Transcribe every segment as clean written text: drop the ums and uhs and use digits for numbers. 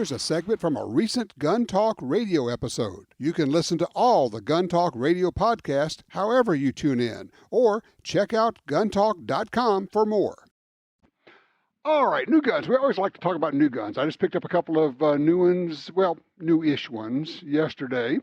Here's a segment from a recent Gun Talk radio episode. You can listen to all the Gun Talk radio podcasts however you tune in, or check out guntalk.com for more. All right, new guns. We always like to talk about new guns. I just picked up a couple of new ones, well, new-ish ones yesterday.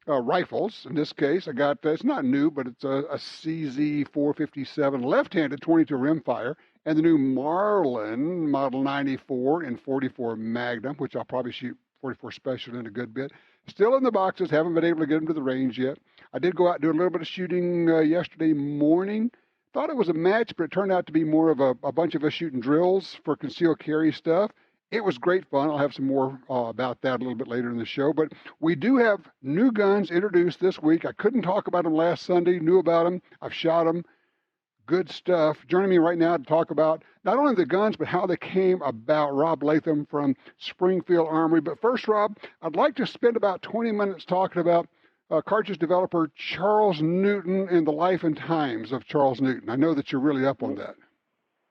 Rifles, in this case, I got, it's not new, but it's a CZ457 left-handed 22 rimfire, and the new Marlin Model 94 and 44 Magnum, which I'll probably shoot 44 Special in a good bit. Still in the boxes, haven't been able to get them to the range yet. I did go out and do a little bit of shooting yesterday morning. Thought it was a match, but it turned out to be more of a bunch of us shooting drills for concealed carry stuff. It was great fun. I'll have some more about that a little bit later in the show. But we do have new guns introduced this week. I couldn't talk about them last Sunday, knew about them. I've shot them. Good stuff. Joining me right now to talk about not only the guns, but how they came about. Rob Leatham from Springfield Armory. But first, Rob, I'd like to spend about 20 minutes talking about cartridge developer Charles Newton and the life and times of Charles Newton. I know that you're really up on that.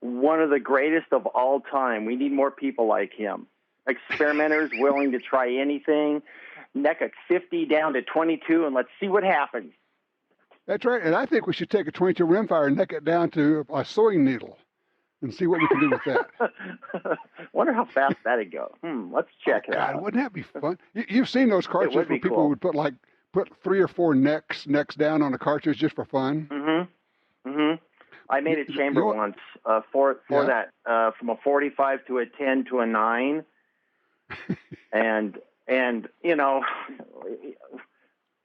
One of the greatest of all time. We need more people like him. Experimenters willing to try anything, neck a 50 down to 22, and let's see what happens. That's right, and I think we should take a 22 rimfire and neck it down to a sewing needle and see what we can do with that. Wonder how fast that'd go. Let's check it out. Wouldn't that be fun? You've seen those cartridges where people would put 3 or 4 necks down on a cartridge just for fun. I made a chamber once for that from a 45 to a 10 to a 9, and you know.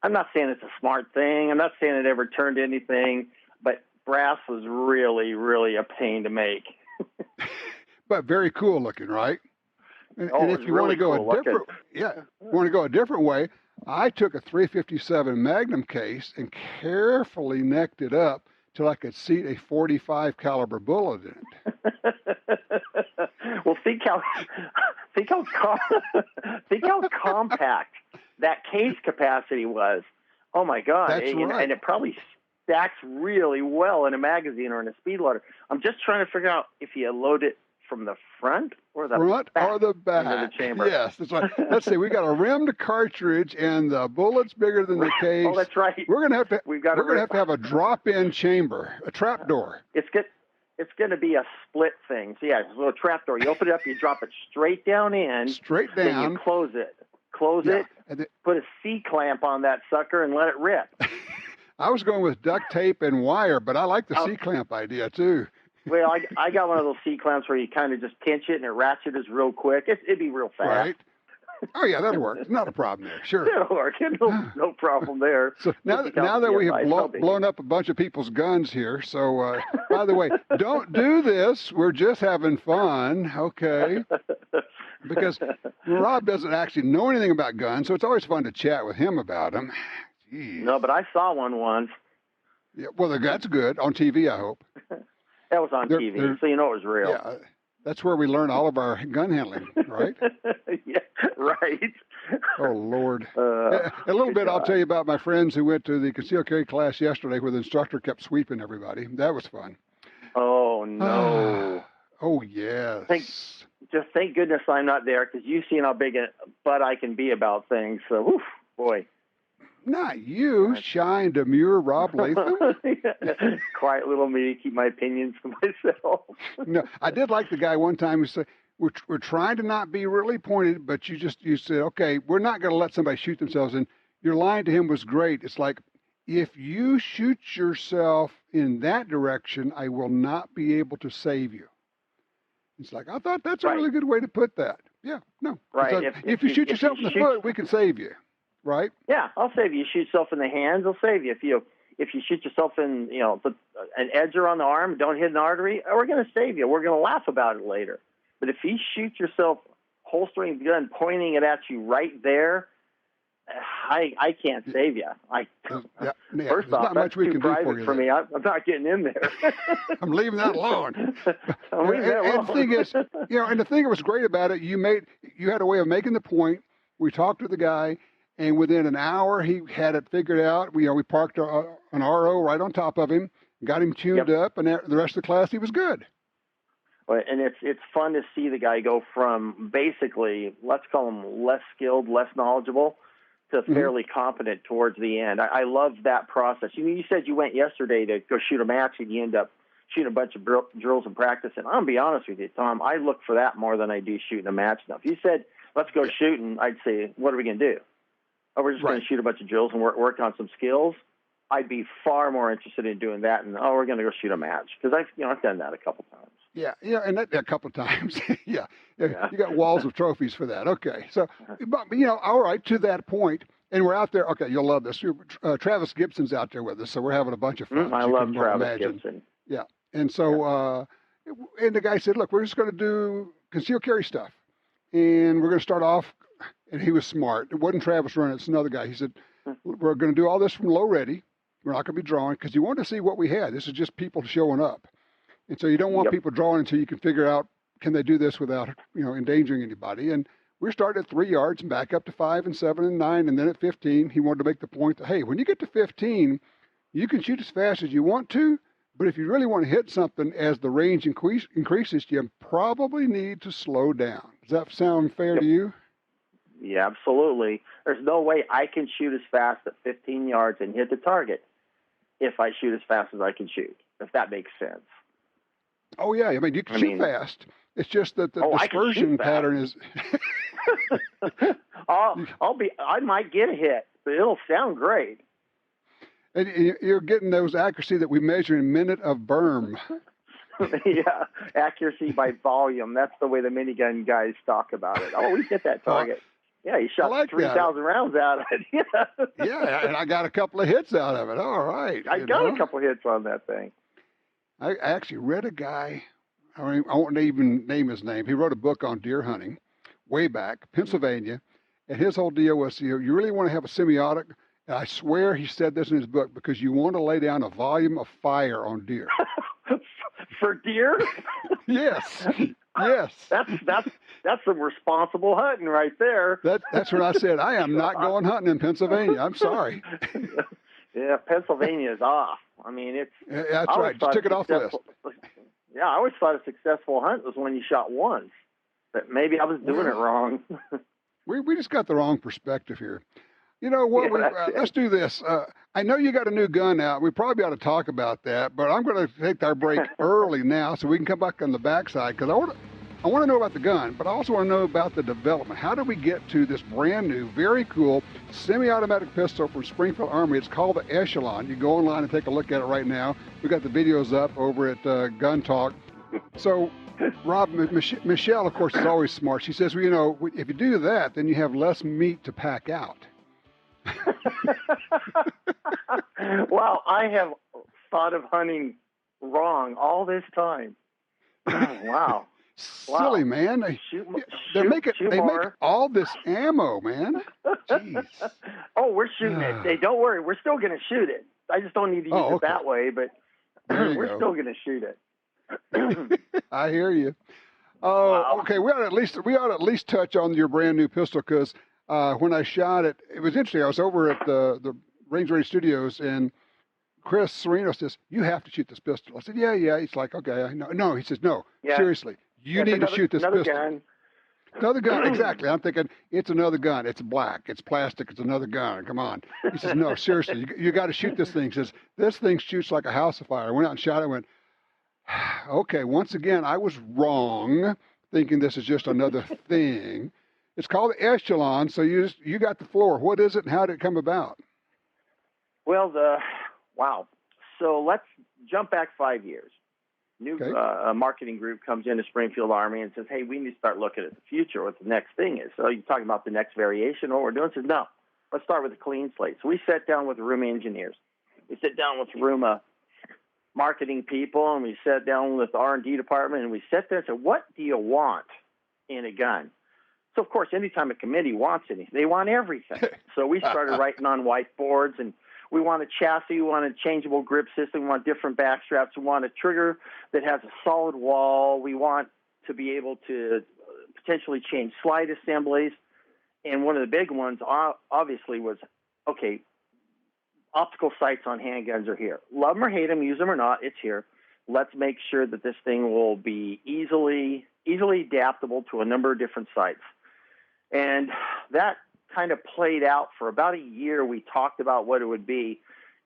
I'm not saying it's a smart thing. I'm not saying it ever turned anything, but brass was really, really a pain to make. But very cool looking, right? And if you want to go a different way, I took a 357 Magnum case and carefully necked it up till I could seat a 45 caliber bullet in it. Well, think how compact that case capacity was. Oh my God. That's right. And it probably stacks really well in a magazine or in a speed loader. I'm just trying to figure out if you load it from the front or the back or the back into the chamber. Yes, that's right. Let's see, we got a rimmed cartridge and the bullet's bigger than the case. Oh, that's right. We're gonna have to have a drop-in chamber, a trap door. It's going to be a split thing. So yeah, it's a little trap door. You open it up, you drop it straight down in. Straight down. Then you close it. Put a C-clamp on that sucker and let it rip. I was going with duct tape and wire, but I like the C-clamp idea too. Well, I got one of those C-clamps where you kind of just pinch it and it ratchets real quick. It'd be real fast. Right. Oh, yeah, that'll work. Not a problem there. Sure. It'll work. No problem there. So now that we have blown up a bunch of people's guns here, so by the way, don't do this. We're just having fun, okay? Because Rob doesn't actually know anything about guns, so it's always fun to chat with him about them. Jeez. No, but I saw one once. Yeah, well, that's good. On TV, I hope. That was on TV, so you know it was real. Yeah, that's where we learn all of our gun handling, right? Yeah, right. Oh, Lord. A little bit, I'll tell you about my friends who went to the concealed carry class yesterday where the instructor kept sweeping everybody. That was fun. Oh, no. Oh, yes. Thank goodness I'm not there, because you've seen how big a butt I can be about things. So, oof, boy. Not you, shy and demure Rob Leatham. Quiet little me, keep my opinions to myself. No, I did like the guy one time who said, we're trying to not be really pointed, but you said, okay, we're not going to let somebody shoot themselves. And your line to him was great. It's like, if you shoot yourself in that direction, I will not be able to save you. It's like, I thought that's a really good way to put that. Yeah, no. Right. If you shoot yourself in the foot, we can save you. Right? Yeah, I'll save you. You shoot yourself in the hands, I'll save you. If you shoot yourself in, an edger on the arm, don't hit an artery, we're going to save you. We're going to laugh about it later. But if you shoot yourself holstering the gun, pointing it at you right there, I can't save you. First off, that's too private for me. I'm not getting in there. I'm leaving that alone. And the thing is, and the thing that was great about it, you had a way of making the point. We talked to the guy. And within an hour, he had it figured out. We parked an RO right on top of him, got him tuned up, and the rest of the class, he was good. And it's fun to see the guy go from basically, let's call him less skilled, less knowledgeable, to fairly competent towards the end. I love that process. You said you went yesterday to go shoot a match, and you end up shooting a bunch of drills and practice. And I'm going to be honest with you, Tom, I look for that more than I do shooting a match now. If you said, let's go shooting, I'd say, what are we going to do? Oh, we're just going to shoot a bunch of drills and work on some skills. I'd be far more interested in doing that than, we're going to go shoot a match. Because I've done that a couple times. Yeah, and that a couple of times. yeah, you got walls of trophies for that. Okay, so, but all right, to that point, and we're out there. Okay, you'll love this. Travis Gibson's out there with us, so we're having a bunch of fun. I love Travis Gibson. Yeah, and so, and the guy said, look, we're just going to do concealed carry stuff, and we're going to start off, and he was smart. It wasn't Travis running, it's another guy. He said, we're going to do all this from low ready. We're not going to be drawing, because you wanted to see what we had. This is just people showing up. And so you don't want people drawing until you can figure out, can they do this without, endangering anybody? And we started at 3 yards and back up to 5 and 7 and 9. And then at 15, he wanted to make the point that, hey, when you get to 15, you can shoot as fast as you want to. But if you really want to hit something as the range increases, you probably need to slow down. Does that sound fair to you? Yeah, absolutely. There's no way I can shoot as fast at 15 yards and hit the target if I shoot as fast as I can shoot, if that makes sense. Oh, yeah. I mean, you can shoot fast. It's just that the dispersion pattern is. I might get a hit, but it'll sound great. And you're getting those accuracy that we measure in minute of berm. Yeah, accuracy by volume. That's the way the minigun guys talk about it. Oh, we hit that target. Yeah, he shot like 3,000 rounds out of it. Yeah, and I got a couple of hits out of it. All right. I got a couple of hits on that thing. I actually read a guy, I won't even name his name. He wrote a book on deer hunting way back, Pennsylvania. And his whole deal was, you really want to have a semiotic. And I swear he said this in his book, because you want to lay down a volume of fire on deer. For deer? Yes. Yes. That's some responsible hunting right there. That's what I said. I am not going hunting in Pennsylvania. I'm sorry. Yeah, Pennsylvania is off. I mean, that's right. Just took it off the list. Yeah, I always thought a successful hunt was when you shot once, but maybe I was doing it wrong. we just got the wrong perspective here. You know what? Let's do this. I know you got a new gun out. We probably ought to talk about that, but I'm going to take our break early now so we can come back on the backside, because I want to know about the gun, but I also want to know about the development. How did we get to this brand new, very cool semi-automatic pistol from Springfield Armory? It's called the Echelon. You can go online and take a look at it right now. We got the videos up over at Gun Talk. So, Rob, Michelle, of course, is always smart. She says, well, if you do that, then you have less meat to pack out. Well, I have thought of hunting wrong all this time. Wow. Silly, man. They make all this ammo, man. Jeez. Oh, we're shooting it. Hey, don't worry. We're still going to shoot it. I just don't need to use it that way, but we're still going to shoot it. I hear you. Oh, wow. Okay. We ought to at least touch on your brand new pistol, because when I shot it, it was interesting. I was over at the Range Ready Studios, and Chris Sereno says, "You have to shoot this pistol." I said, "Yeah." He's like, "Okay, I know." No, he says, "No, seriously. You need to shoot this pistol." Gun. Another gun, exactly. I'm thinking, it's another gun. It's black. It's plastic. It's another gun. Come on. He says, "No, seriously, you got to shoot this thing." He says, "This thing shoots like a house of fire." I went out and shot it and went, okay, once again, I was wrong, thinking this is just another thing. It's called the Echelon, so you got the floor. What is it, and how did it come about? Well, wow. So let's jump back 5 years. New marketing group comes into Springfield Armory and says, "Hey, we need to start looking at the future, what the next thing is." So you're talking about the next variation, what we're doing? Says, "No, let's start with a clean slate." So we sat down with room engineers. We sit down with room marketing people, and we sat down with the R&D department, and we sat there and said, "What do you want in a gun?" So, of course, anytime a committee wants anything, they want everything. So we started writing on whiteboards, and we want a chassis, we want a changeable grip system, we want different back straps, we want a trigger that has a solid wall, we want to be able to potentially change slide assemblies. And one of the big ones, obviously, was, okay, optical sights on handguns are here. Love them or hate them, use them or not, it's here. let's make sure that this thing will be easily adaptable to a number of different sights. And that kind of played out for about a year. We talked about what it would be.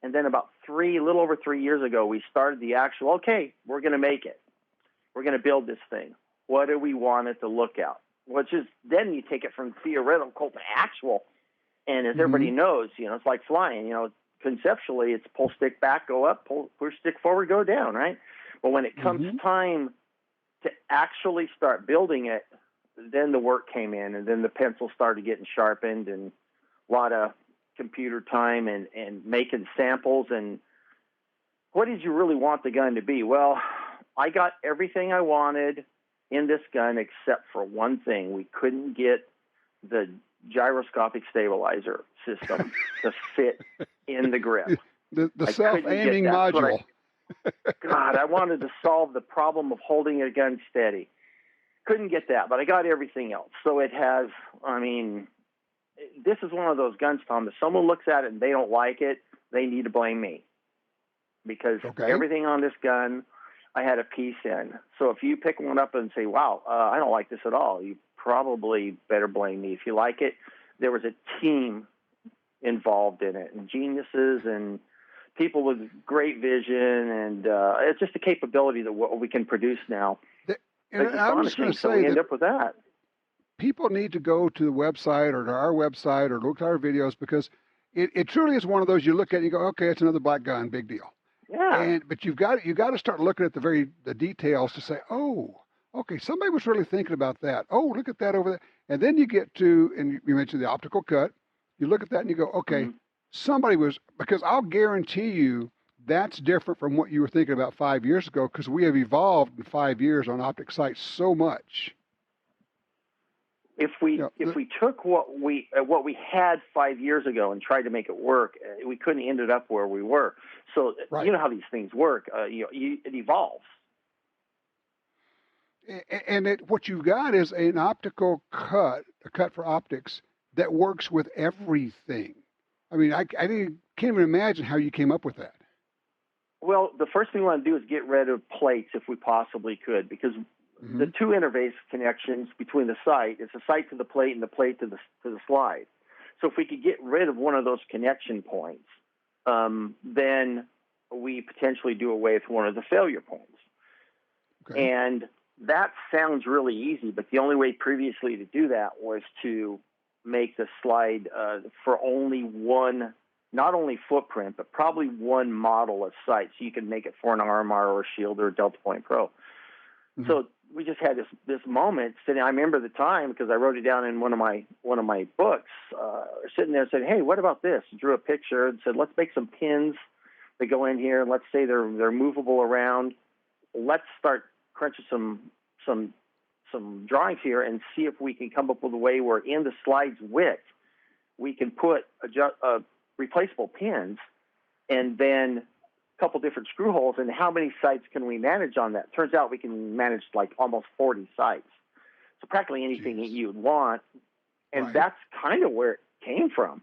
And then about a little over 3 years ago, we started the actual, okay, we're going to make it. We're going to build this thing. What do we want it to look at? Which is, then you take it from theoretical to actual. And as everybody knows, it's like flying, conceptually it's pull stick back, go up, push stick forward, go down, right? But when it comes time to actually start building it, then the work came in, and then the pencil started getting sharpened, and a lot of computer time and making samples. And what did you really want the gun to be? Well, I got everything I wanted in this gun except for one thing. We couldn't get the gyroscopic stabilizer system to fit in the grip. The self-aiming module. God, I wanted to solve the problem of holding a gun steady. Couldn't get that, but I got everything else. So it has, this is one of those guns, Tom, if someone looks at it and they don't like it, they need to blame me. Because everything on this gun, I had a piece in. So if you pick one up and say, wow, I don't like this at all, you probably better blame me. If you like it, there was a team involved in it, and geniuses and people with great vision, and it's just a capability that what we can produce now. And I'm just going to say we end up with that. People need to go to the website or to our website or look at our videos, because it truly is one of those you look at and you go, okay, it's another black gun, big deal. Yeah. But you've got to start looking at the details to say, oh, okay, somebody was really thinking about that. Oh, look at that over there. And then you get to, and you mentioned the optical cut. You look at that and you go, okay, somebody was, because I'll guarantee you that's different from what you were thinking about 5 years ago, because we have evolved in 5 years on optic sights so much. If we took what we had 5 years ago and tried to make it work, we couldn't end up where we were. So you know how these things work. It evolves. And what you've got is an optical cut, a cut for optics that works with everything. I mean, I can't even imagine how you came up with that. Well, the first thing we want to do is get rid of plates if we possibly could, because the two interface connections between the sight, it's the sight to the plate and the plate to the slide. So if we could get rid of one of those connection points, then we potentially do away with one of the failure points. Okay. And that sounds really easy, but the only way previously to do that was to make the slide for only one, not only footprint, but probably one model of sight. So you can make it for an RMR or a Shield or a Delta Point Pro. So we just had this moment sitting. I remember the time because I wrote it down in one of my books. Sitting there and said, "Hey, what about this?" Drew a picture and said, "Let's make some pins that go in here. Let's say they're movable around. Let's start crunching some drawings here and see if we can come up with a way where in the slide's width we can put replaceable pins, and then a couple different screw holes, and how many sites can we manage on that?" Turns out we can manage like almost 40 sites. So practically anything that you would want, and that's kind of where it came from.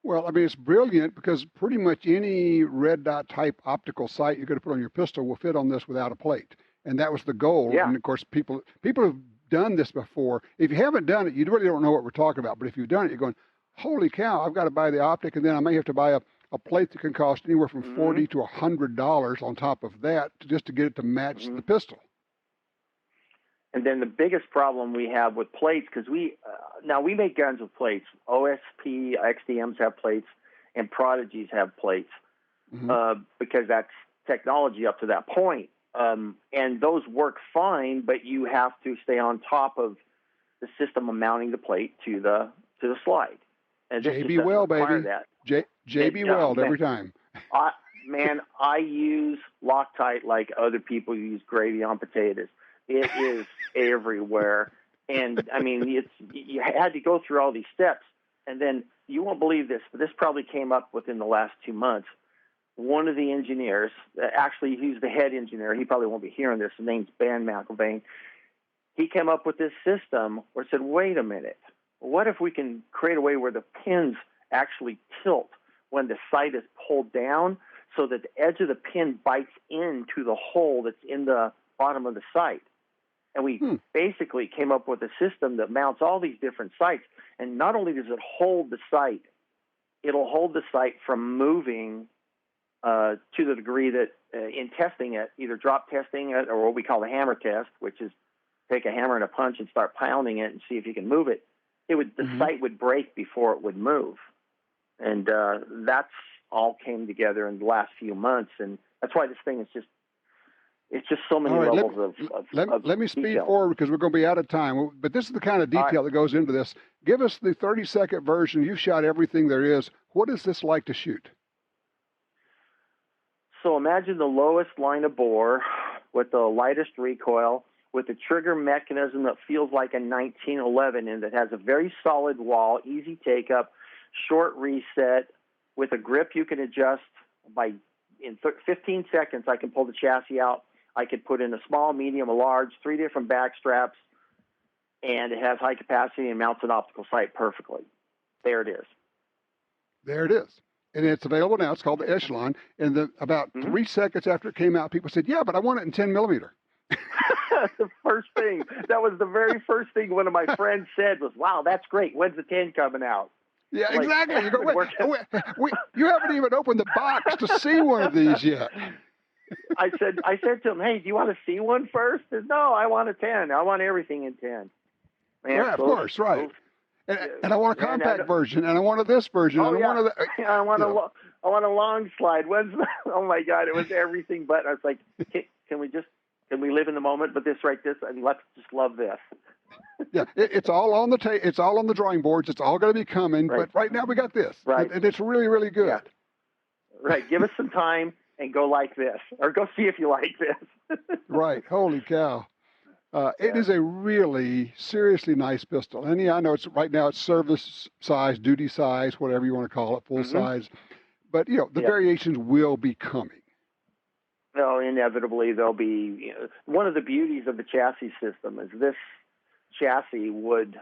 Well, I mean, it's brilliant because pretty much any red dot type optical sight you're going to put on your pistol will fit on this without a plate. And that was the goal. Yeah. And of course, people have done this before. If you haven't done it, you really don't know what we're talking about. But if you've done it, you're going, holy cow, I've got to buy the optic, and then I may have to buy a plate that can cost anywhere from $40 to $100 on top of that just to get it to match the pistol. And then the biggest problem we have with plates, because we make guns with plates. OSP, XDMs have plates, and Prodigies have plates because that's technology up to that point. And those work fine, but you have to stay on top of the system of mounting the plate to the slide. And JB Weld, baby. JB Weld every time. I use Loctite like other people use gravy on potatoes. It is everywhere. And, I mean, you had to go through all these steps. And then you won't believe this, but this probably came up within the last 2 months. One of the engineers, actually he's the head engineer, he probably won't be hearing this, his name's Ben McElvain. He came up with this system where it said, wait a minute, what if we can create a way where the pins actually tilt when the sight is pulled down so that the edge of the pin bites into the hole that's in the bottom of the sight. And we basically came up with a system that mounts all these different sights. And not only does it hold the sight, it'll hold the sight from moving to the degree that in testing it, either drop testing it or what we call the hammer test, which is take a hammer and a punch and start pounding it and see if you can move it. The sight would break before it would move. And that's all came together in the last few months. And that's why this thing is it's just so many levels of let me speed detail. forward because we're going to be out of time. But this is the kind of detail that goes into this. Give us the 30-second version. You've shot everything there is. What is this like to shoot? So imagine the lowest line of bore with the lightest recoil, with a trigger mechanism that feels like a 1911 and that has a very solid wall, easy take-up, short reset, with a grip you can adjust in 15 seconds. I can pull the chassis out. I could put in a small, medium, a large, 3 different back straps, and it has high capacity and mounts an optical sight perfectly. There it is. There it is. And it's available now. It's called the Echelon. And about 3 seconds after it came out, people said, yeah, but I want it in 10 millimeter. The first thing. That was the very first thing one of my friends said was, wow, that's great. When's the 10 coming out? Yeah, exactly. You go, wait, you haven't even opened the box to see one of these yet. I said to him, hey, do you want to see one first? He said, no, I want a 10. I want everything in 10. Man, yeah, of course, right. And I want a compact version, and I want this version. Oh, and I want a long slide. Oh my God, it was everything but. I was like, can we live in the moment? But let's just love this. Yeah, it's all on it's all on the drawing boards. It's all going to be coming. Right. But right now we got this. Right. And it's really, really good. Yeah. Right. Give us some time and go like this, or go see if you like this. Right. Holy cow. It is a really seriously nice pistol. And yeah, I know right now it's service size, duty size, whatever you want to call it, full size. But, the variations will be coming. No, inevitably there'll be. One of the beauties of the chassis system is this chassis would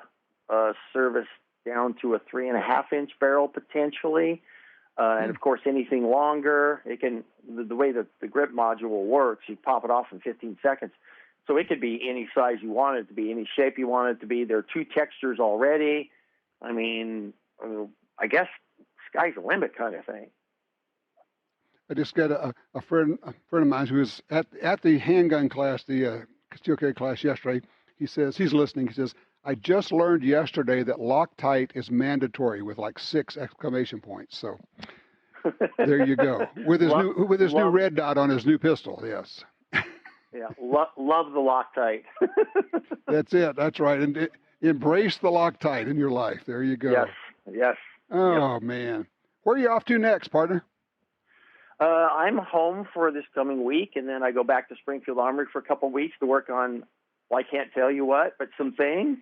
service down to a 3.5-inch barrel potentially. And of course, anything longer, it can. The way that the grip module works, you pop it off in 15 seconds. So it could be any size you want it to be, any shape you want it to be. There are 2 textures already. I mean, I guess sky's the limit kind of thing. I just got a friend of mine who was at the handgun class, the steel carry class yesterday. He says, he's listening. He says, I just learned yesterday that Loctite is mandatory with like 6 exclamation points. So there you go. With his new red dot on his new pistol. Yes. Yeah, love the Loctite. That's it. That's right. And embrace the Loctite in your life. There you go. Yes. Oh, man. Where are you off to next, partner? I'm home for this coming week, and then I go back to Springfield Armory for a couple of weeks to work on, well, I can't tell you what, but some things.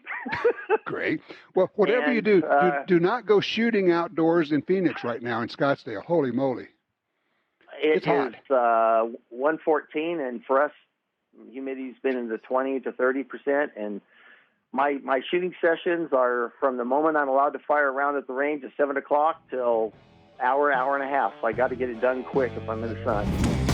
Great. Well, whatever you do, do not go shooting outdoors in Phoenix right now in Scottsdale. Holy moly. It's hot. 114, and for us, humidity's been in the 20 to 30%, and my shooting sessions are from the moment I'm allowed to fire around at the range at 7 o'clock till hour and a half. So I got to get it done quick if I'm in the sun.